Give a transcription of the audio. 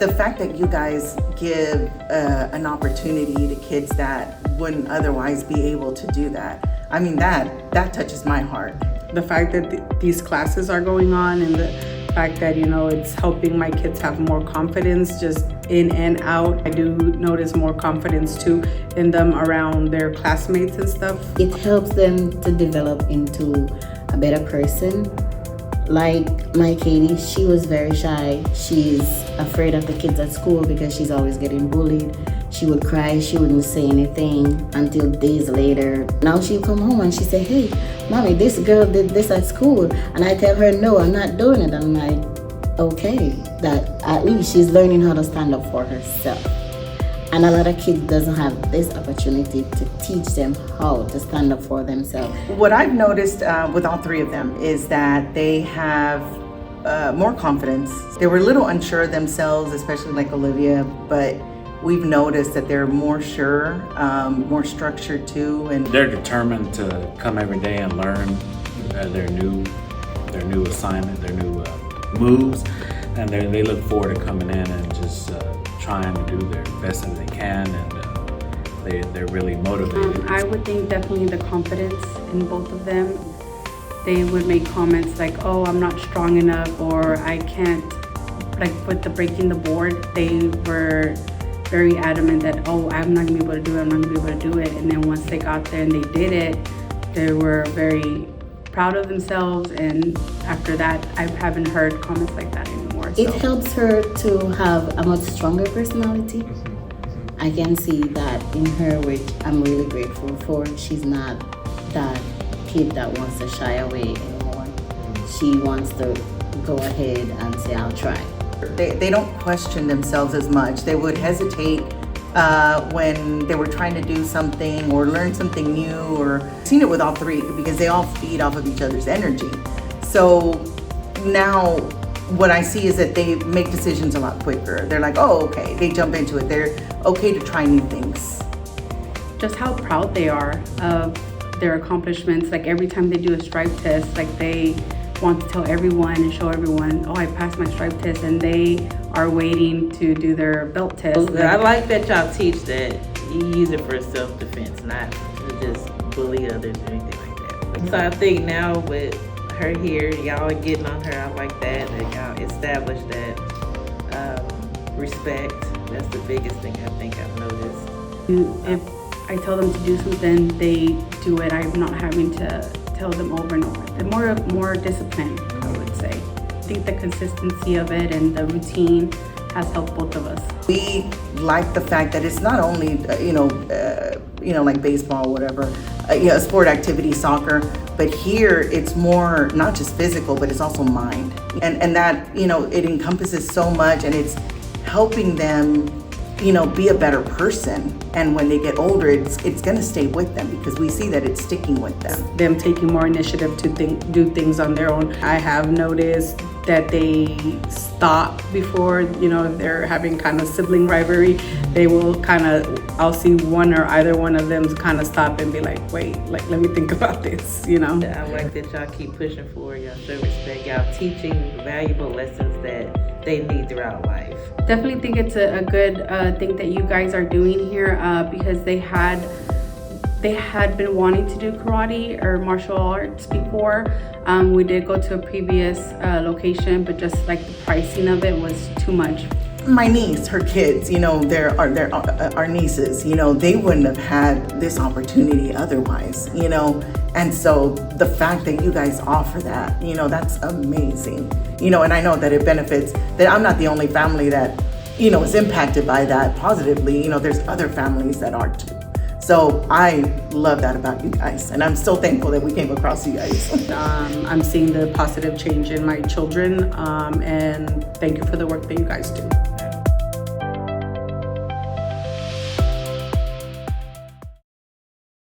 The fact that you guys give an opportunity to kids that wouldn't otherwise be able to do that, I mean, that touches my heart. The fact that these classes are going on, and the fact that, it's helping my kids have more confidence just in and out. I do notice more confidence too in them around their classmates and stuff. It helps them to develop into a better person. Like my Katie, she was very shy. She's afraid of the kids at school because she's always getting bullied. She would cry, she wouldn't say anything until days later. Now she'll come home and she say, "Hey, mommy, this girl did this at school." And I tell her, "No, I'm not doing it." I'm like, okay, that at least she's learning how to stand up for herself. And a lot of kids doesn't have this opportunity to teach them how to stand up for themselves. What I've noticed with all three of them is that they have more confidence. They were a little unsure of themselves, especially like Olivia, but we've noticed that they're more sure, more structured too. And they're determined to come every day and learn their new assignment, their new moves, and they look forward to coming in and just trying to do their best that they can, and they're really motivated. I would think definitely the confidence in both of them. They would make comments like, "Oh, I'm not strong enough," or "I can't," like with the breaking the board, they were very adamant that, "Oh, I'm not gonna be able to do it, I'm not gonna be able to do it." And then once they got there and they did it, they were very proud of themselves, and after that, I haven't heard comments like that anymore. It helps her to have a much stronger personality. I can see that in her, which I'm really grateful for. She's not that kid that wants to shy away anymore. She wants to go ahead and say, "I'll try." They don't question themselves as much. They would hesitate when they were trying to do something or learn something new, or I've seen it with all three because they all feed off of each other's energy. So now what I see is that they make decisions a lot quicker. They're like, "Oh, okay." They jump into it. They're okay to try new things. Just how proud they are of their accomplishments. Like every time they do a stripe test, like they want to tell everyone and show everyone, "Oh, I passed my stripe test," and they are waiting to do their belt test. I like that y'all teach that you use it for self-defense, not to just bully others or anything like that. So I think now with her here, y'all are getting on her. I like that y'all established that respect. That's the biggest thing I think I've noticed. If I tell them to do something, they do it. I'm not having to tell them over and over. They're more disciplined, I would say. I think the consistency of it and the routine has helped both of us. We like the fact that it's not only like baseball, whatever, a sport activity, soccer, but here it's more not just physical, but it's also mind, and that it encompasses so much, and it's helping them be a better person. And when they get older, it's going to stay with them because we see that it's sticking with them. Them taking more initiative to do things on their own. I have noticed that they stop before, if they're having kind of sibling rivalry, they will I'll see one or either one of them kind of stop and be like, "Wait, let me think about this," I like that y'all keep pushing forward. Y'all show respect. Y'all teaching valuable lessons that they need throughout life. Definitely think it's a good thing that you guys are doing here because they had been wanting to do karate or martial arts before. We did go to a previous location, but just like the pricing of it was too much. My niece, her kids, they're our nieces, they wouldn't have had this opportunity otherwise, and so the fact that you guys offer that, that's amazing, and I know that it benefits, that I'm not the only family that, is impacted by that positively, there's other families that are too. So I love that about you guys, and I'm so thankful that we came across you guys. I'm seeing the positive change in my children, and thank you for the work that you guys do.